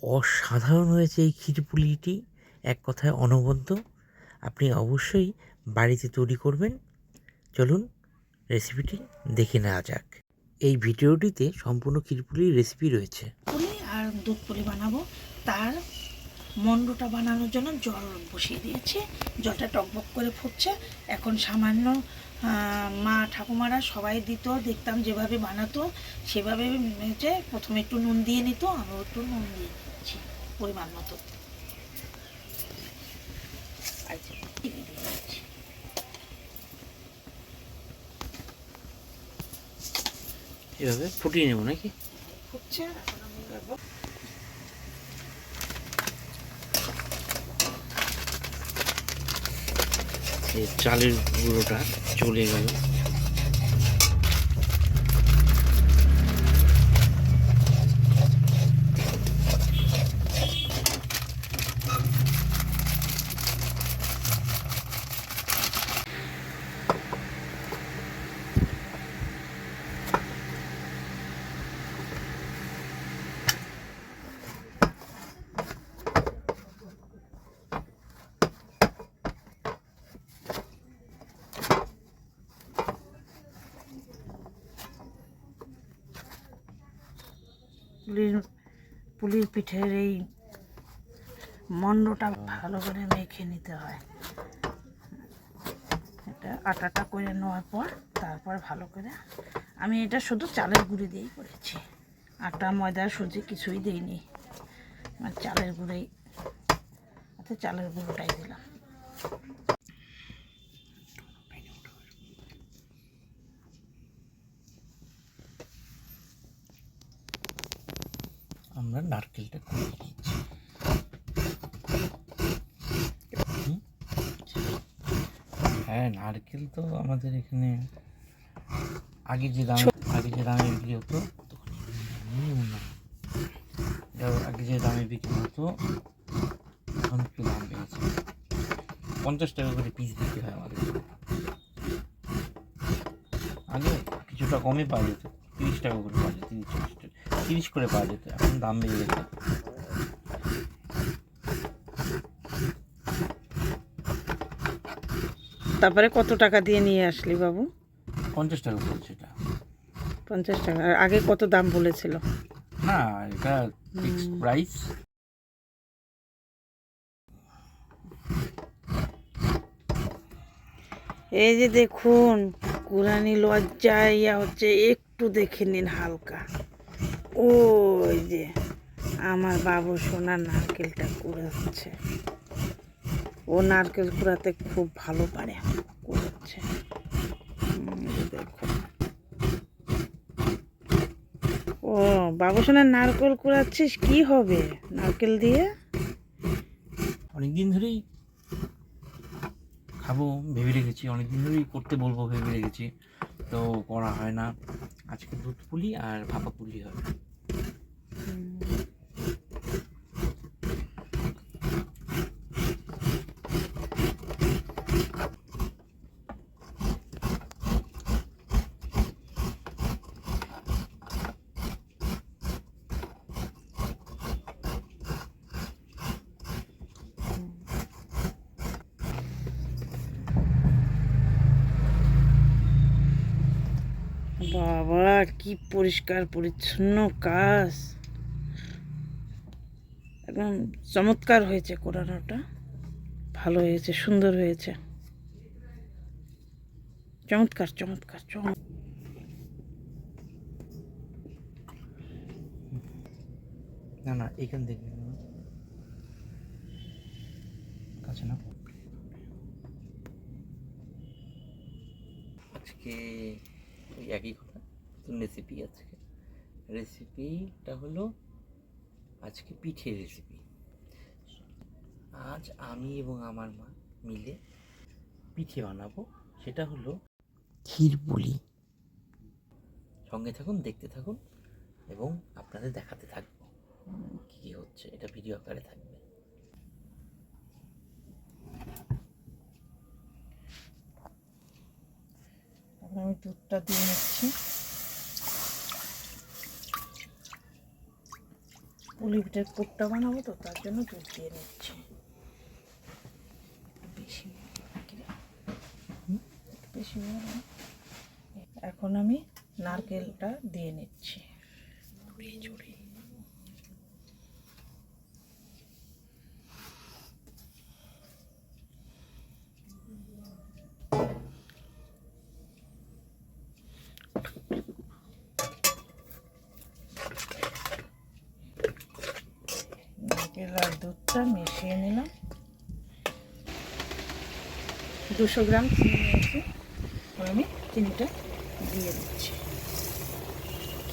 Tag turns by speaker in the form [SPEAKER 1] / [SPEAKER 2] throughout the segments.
[SPEAKER 1] অসাধারণ হয়েছে এই ক্ষীরপুলিটি, এক কথায় অনবদ্য। আপনি অবশ্যই বাড়িতে তৈরি করবেন। চলুন রেসিপিটি দেখে নেওয়া যাক। এই ভিডিওটিতে সম্পূর্ণ ক্ষীরপুলির রেসিপি রয়েছে।
[SPEAKER 2] পুলি আর দুধ পুলি বানাবো। তার মন্ডটা বানানোর জন্য জল বসিয়ে দিয়েছি। জলটা টকবক করে ফুটছে। এখন সামান্য মা ঠাকুমারা সবাই দিত, দেখতাম যেভাবে বানাতো সেভাবে যে প্রথমে একটু নুন দিয়ে নিত, আমিও একটু নুন দিয়ে দিচ্ছি পরিমাণ মতো।
[SPEAKER 1] এভাবে ফুটিয়ে নেব নাকি?
[SPEAKER 2] ফুটছে, এখন আমি দেবো
[SPEAKER 1] এই চালের গুঁড়োটা চলে গেল।
[SPEAKER 2] পুলির পিঠের এই মন্ডটা ভালো করে মেখে নিতে হয়। এটা আটাটা করে নেওয়ার পর তারপর ভালো করে, আমি এটা শুধু চালের গুঁড়ি দিয়েই করেছি, আটা ময়দা সুজি কিছুই দিইনি। আমার চালের গুঁড়োই, চালের গুঁড়োটাই দিলাম।
[SPEAKER 1] আমরা নারকেলটা কুড়িয়ে নিচ্ছি। হ্যাঁ, নারকেল তো আমাদের এখানে আগে যে দামে বিক্রি হতো, আগে যে দামে বিক্রি হতো এখন একটু দাম বেড়েছে। 50 টাকা করে পিস বিক্রি হয় আমাদের। আগে কিছুটা কমে পাওয়া যেত, 30 টাকা করে পাওয়া যেত, 30 করে পাওয়া যেত। এখন দাম বেড়ে গেছে।
[SPEAKER 2] তারপরে কত টাকা দিয়ে নিয়ে আসলি বাবু?
[SPEAKER 1] 50 টাকা পড়ছে এটা।
[SPEAKER 2] 50 টাকা। আর আগে কত দাম বলেছিল?
[SPEAKER 1] না, এটা ফিক্সড প্রাইস।
[SPEAKER 2] এই যে দেখুন, কুরানি লজ্জায় হচ্ছে, একটু দেখে নিন হালকা। ওই যে আমার বাবু সোনা নারকেলটা কুড়াচ্ছে। ও নারকেল কুড়াতে খুব ভালো পারে, কুড়াচ্ছে। দেখুন, ও বাবু সোনা নারকেল কুড়াচ্ছিস, কি হবে নারকেল দিয়ে?
[SPEAKER 1] অনেকদিন ধরেই খাবো ভেবে রেখেছি, অনেকদিন ধরেই করতে বলবো ভেবে রেখেছি, তো করা হয় না। আজকে দুধ পুলি আর ভাপা পুলি হবে।
[SPEAKER 2] বাবা, কি পরিষ্কার পরিচ্ছন্ন কাজ, একদম চমৎকার হয়েছে। কোরানোটা ভালো হয়েছে, সুন্দর হয়েছে, চমৎকার চমৎকার চমৎকার।
[SPEAKER 1] না না, এখান থেকে কাছে না। আজকে ওই একই কথা, রেসিপি। আজকে রেসিপিটা হলো আজকে পিঠের রেসিপি। আজ আমি এবং আমার মা মিলে পিঠে বানাবো, সেটা হলো ক্ষীরপুলি। সঙ্গে থাকুন, দেখতে থাকুন এবং আপনাদের দেখাতে থাকবো কী কী হচ্ছে। এটা ভিডিও আকারে থাকবে।
[SPEAKER 2] আমি দুধটা দিয়ে নিচ্ছি। পুলি পিঠের পুরটা বানাবো তো, তার জন্য দুধ দিয়ে নিচ্ছি। বেশি বেশি এখন আমি নারকেলটা দিয়ে নিচ্ছি জড়িয়ে জড়িয়ে। নারকেল আর দুধটা মিশিয়ে নিলাম। 200 গ্রাম চিনি নিয়েছি, আমি চিনিটা দিয়ে দিচ্ছি।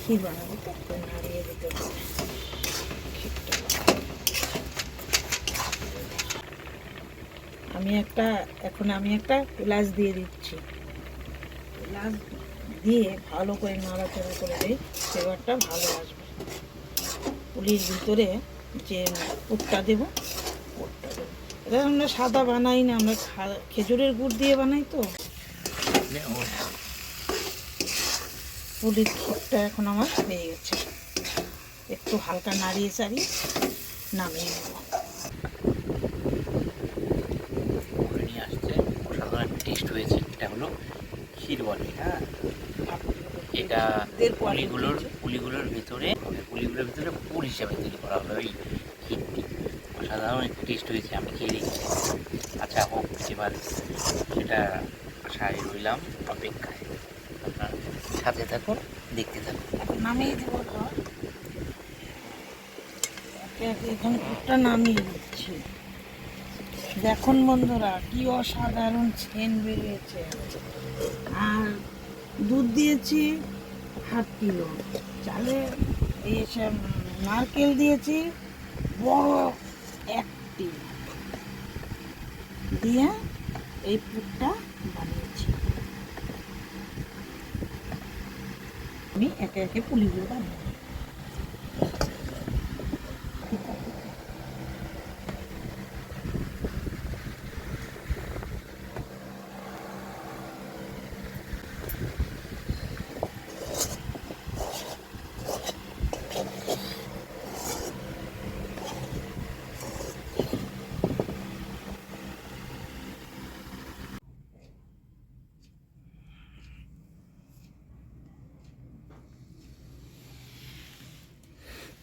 [SPEAKER 2] ক্ষীর বানাবো তো, নাড়িয়ে দিতে হবে ক্ষীরটা। এখন আমি একটা এলাচ দিয়ে দিচ্ছি। এলাচ দিয়ে ভালো করে নাড়াচাড়া করে দিই, ফ্লেভারটা ভালো আসবে। পুলির ভিতরে যে পুরটা দেবো, এটা আমরা সাদা বানাই না, আমরা খেজুরের গুড় দিয়ে বানাই তো। পুলির ক্ষীরটা এখন আমার হয়ে গেছে, একটু হালকা নাড়িয়ে চাড়িয়ে নামিয়ে নেব।
[SPEAKER 1] নিয়ে আসছে, অসাধারণ টেস্ট হয়েছে। এটা হলো ক্ষীর বলে। হ্যাঁ, এটা পুলিগুলোর ভিতরে পুর হিসাবে তৈরি করা হবে ওই ক্ষীরটি। অসাধারণ টেস্ট হয়েছে, আমি খেয়ে দেখছি। আচ্ছা হোক, এবার সেটা আশায় রইলাম, অপেক্ষায়। আপনার সাথে থাকুন, দেখতে থাকুন।
[SPEAKER 2] নামিয়ে দেব, এখানে পুরটা নামিয়ে দিচ্ছি। দেখুন বন্ধুরা, কি অসাধারণ ছেন বেরিয়েছে। আর দুধ দিয়েছি 1/2 কিলো, চালে এইসব নারকেল দিয়েছি বড় একটি, দিয়ে এই পুরটা বানিয়েছি। আমি একে একে পুলিগুলো বানিয়ে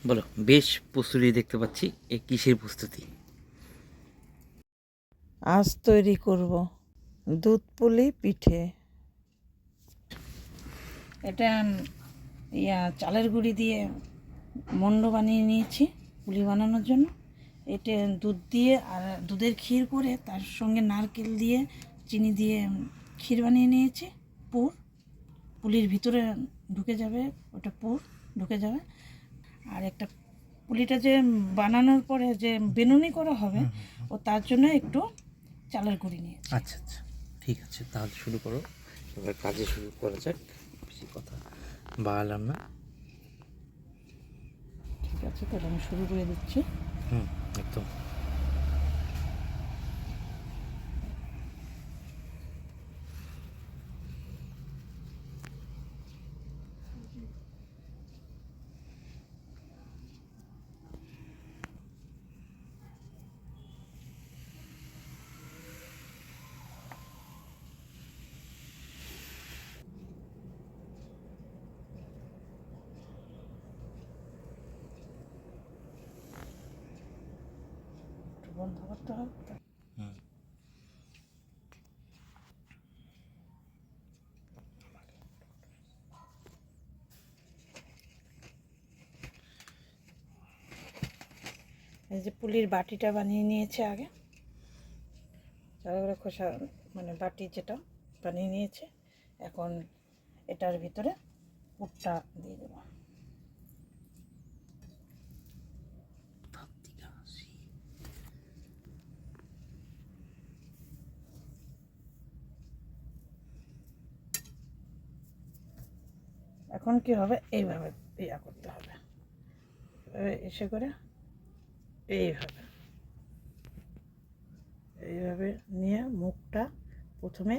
[SPEAKER 1] বলো, বেশ প্রস্তুতি দেখতে পাচ্ছি। এ কিসের প্রস্তুতি?
[SPEAKER 2] আজ তৈরি করব দুধ পুলি পিঠে। এটা চালের গুঁড়ি দিয়ে মন্ড বানিয়ে নিয়েছি পুলি বানানোর জন্য। এটা দুধ দিয়ে আর দুধের ক্ষীর করে তার সঙ্গে নারকেল দিয়ে চিনি দিয়ে ক্ষীর বানিয়ে নিয়েছি। পুলির ভিতরে ঢুকে যাবে, ওটা পুর ঢুকে যাবে। আর একটা পুলিটা যে বানানোর পরে যে বেনুনি করা হবে, ও তার জন্য একটু চালের গুঁড়ি নিয়েছি।
[SPEAKER 1] আচ্ছা আচ্ছা, ঠিক আছে, তাহলে শুরু করো। এবার কাজে শুরু করা যাক, বেশি কথা বাড়ালাম না।
[SPEAKER 2] ঠিক আছে, তাহলে আমি শুরু করে দিচ্ছি।
[SPEAKER 1] একদম।
[SPEAKER 2] বন্ধ করতে হবে। এই যে পুলির বাটিটা বানিয়ে নিয়েছে আগে, চালের খোসা মানে বাটি যেটা বানিয়ে নিয়েছে। এখন এটার ভিতরে পুরটা দিয়ে দেবো। এখন কি হবে, এইভাবে ইয়া করতে হবে, এসে করে এইভাবে এইভাবে নিয়ে মুখটা প্রথমে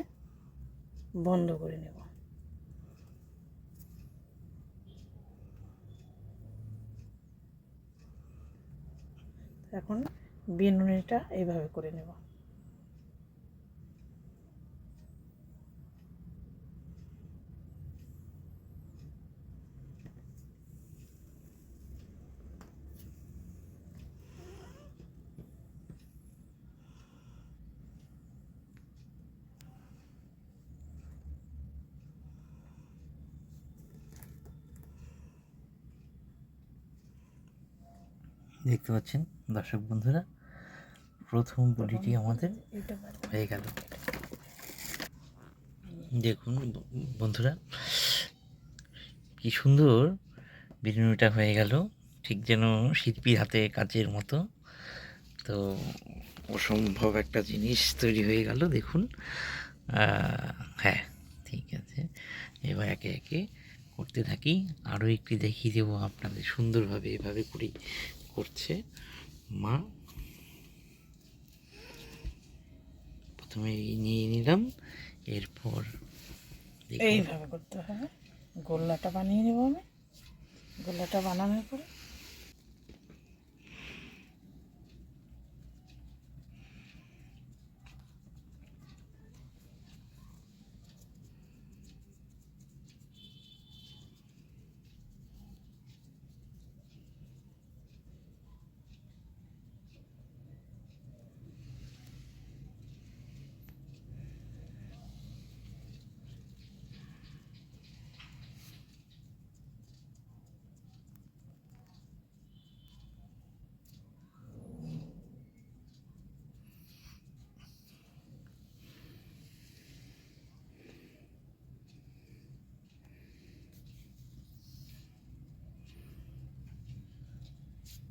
[SPEAKER 2] বন্ধ করে নেব। এখন বিনুনিটা এইভাবে করে নেব।
[SPEAKER 1] দেখতে পাচ্ছেন দর্শক বন্ধুরা, প্রথম পুলিটি আমাদের হয়ে গেল। দেখুন বন্ধুরা, কি সুন্দর বিরিয়ানিটা হয়ে গেল, ঠিক যেন শিল্পীর হাতে কাজের মতো। তো অসম্ভব একটা জিনিস তৈরি হয়ে গেল দেখুন। হ্যাঁ, ঠিক আছে, এবার একে একে করতে থাকি। আরও একটি দেখিয়ে দেবো আপনাদের সুন্দরভাবে এভাবে করেই করছে মা। প্রথমে নিয়ে নিলাম, এরপর
[SPEAKER 2] এইভাবে করতে হবে। গোল্লাটা বানিয়ে নেব আমি। গোল্লাটা বানানোর পরে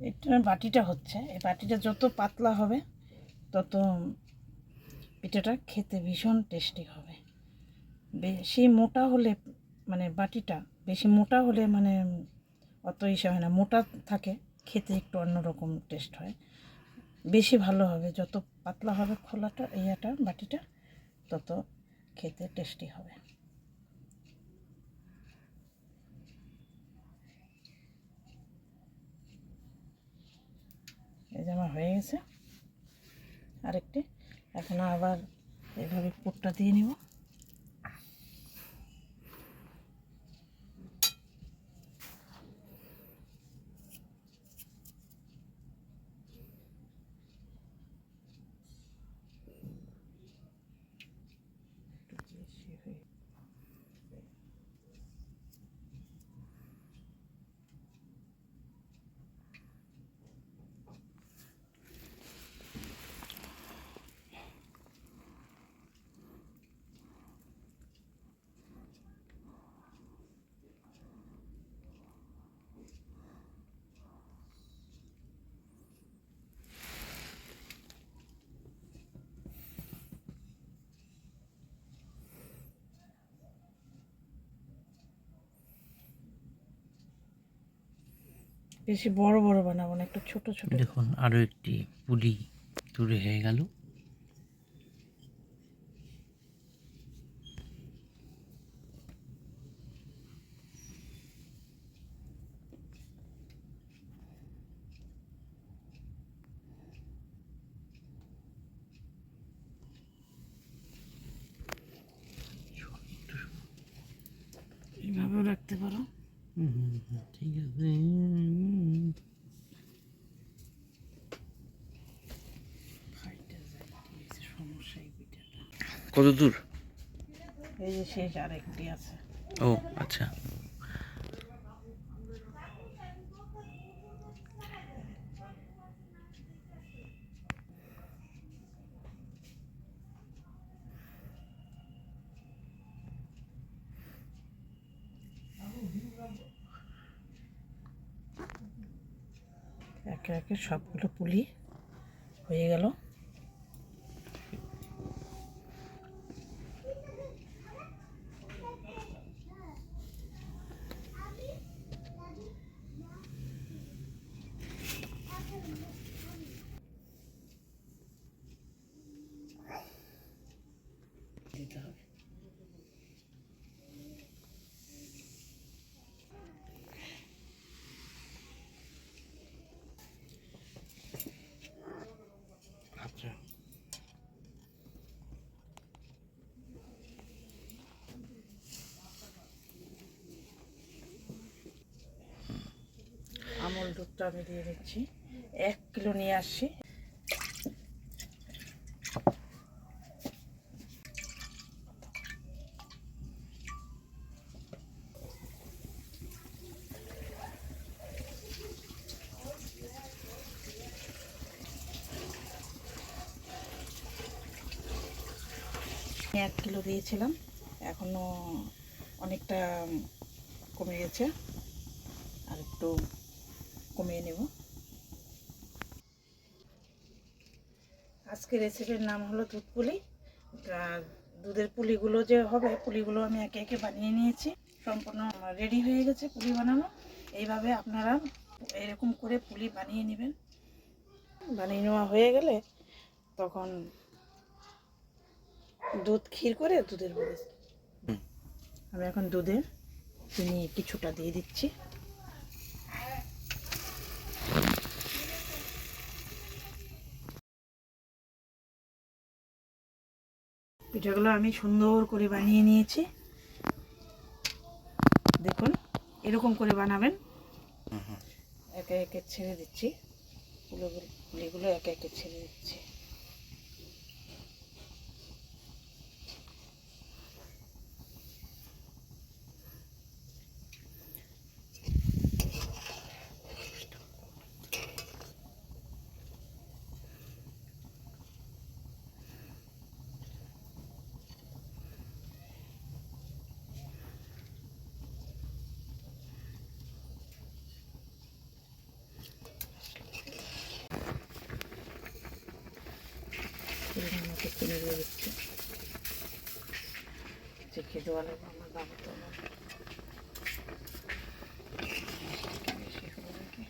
[SPEAKER 2] এটা বাটিটা হচ্ছে, এই বাটিটা যত পাতলা হবে তত পিঠাটা খেতে ভীষণ টেস্টি হবে। বেশি মোটা হলে মানে বাটিটা বেশি মোটা হলে মানে অত ইসে হয় না, মোটা থাকে খেতে একটু অন্যরকম টেস্ট হয়। বেশি ভালো হবে, যত পাতলা হবে খোলাটা ইয়েটা বাটিটা তত খেতে টেস্টি হবে। এই যে আমার হয়ে গেছে আরেকটি। এখন আবার এভাবে পুরটা দিয়ে নিব। বেশি বড় বড় বানাবো না, একটু ছোট ছোট।
[SPEAKER 1] দেখুন আরও একটি পুলি তৈরি হয়ে গেল।
[SPEAKER 2] এইভাবেও রাখতে পারো।
[SPEAKER 1] ঠিক আছে। কত দূর?
[SPEAKER 2] এই যে শেষ আরেকটি আছে।
[SPEAKER 1] ও আচ্ছা,
[SPEAKER 2] একে একে সবগুলো পুলি হয়ে গেল। দিতে হবে। আমি দিয়ে দিচ্ছি। 1 কিলো নিয়ে আসছি। আমি 1 কিলো দিয়েছিলাম, এখনো অনেকটা কমে গেছে, আর একটু কমিয়ে নেব। আজকে রেসিপির নাম হলো দুধ পুলি। দুধের পুলিগুলো যে হবে, পুলিগুলো আমি একে একে বানিয়ে নিয়েছি, সম্পূর্ণ রেডি হয়ে গেছে পুলি বানানো। এইভাবে আপনারা এরকম করে পুলি বানিয়ে নেবেন। বানিয়ে নেওয়া হয়ে গেলে তখন দুধ ক্ষীর করে দুধের পুলি। আমি এখন দুধে চিনি কিছুটা দিয়ে দিচ্ছি। পিঠাগুলো আমি সুন্দর করে বানিয়ে নিয়েছি, দেখুন এরকম করে বানাবেন। একে একে ছেড়ে দিচ্ছি, পুলিগুলো একে একে ছেড়ে দিচ্ছি। পরিমাণ মতো চিনি দিয়ে দিচ্ছি, চেখে দেওয়া লাগবে আমার বাবা তো বেশি হবে নাকি।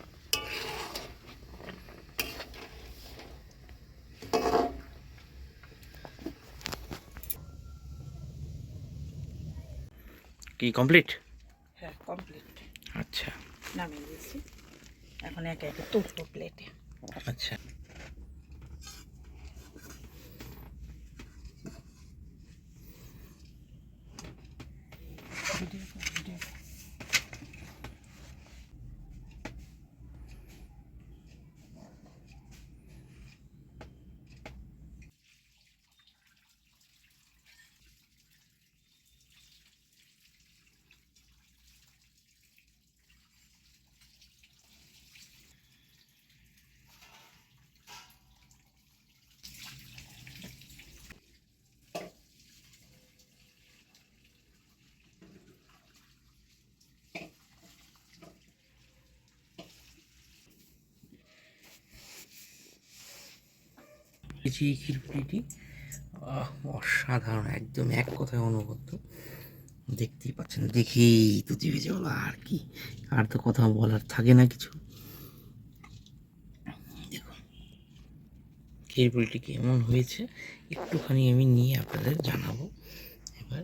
[SPEAKER 1] কি কমপ্লিট?
[SPEAKER 2] হ্যাঁ কমপ্লিট,
[SPEAKER 1] আচ্ছা
[SPEAKER 2] নামিয়ে দিয়েছি। এখন একে একে তুলবো প্লেটে।
[SPEAKER 1] আচ্ছা। এই যে এই ক্ষীরপুলিটি অসাধারণ, একদম এক কথায় অনবদ্য। দেখতেই পাচ্ছেন, দেখেই তো জিভে জল। আর কি, আর তো কথা বলার থাকে না কিছু। দেখুন ক্ষীরপুলিটি কেমন হয়েছে একটুখানি আমি নিয়ে আপনাদের জানাবো। এবার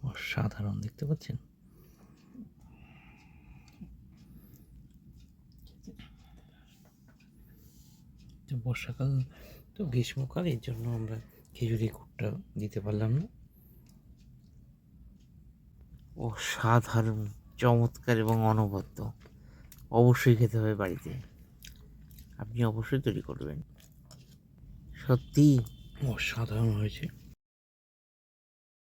[SPEAKER 1] অসাধারণ, দেখতে পাচ্ছেন। বর্ষাকাল তো গ্রীষ্মকাল, এর জন্য আমরা খেজুরি গুড়টা দিতে পারলাম না। অসাধারণ, চমৎকার এবং অনবদ্য। অবশ্যই খেতে হবে বাড়িতে, আপনি অবশ্যই তৈরি করবেন। সত্যি অসাধারণ হয়েছে।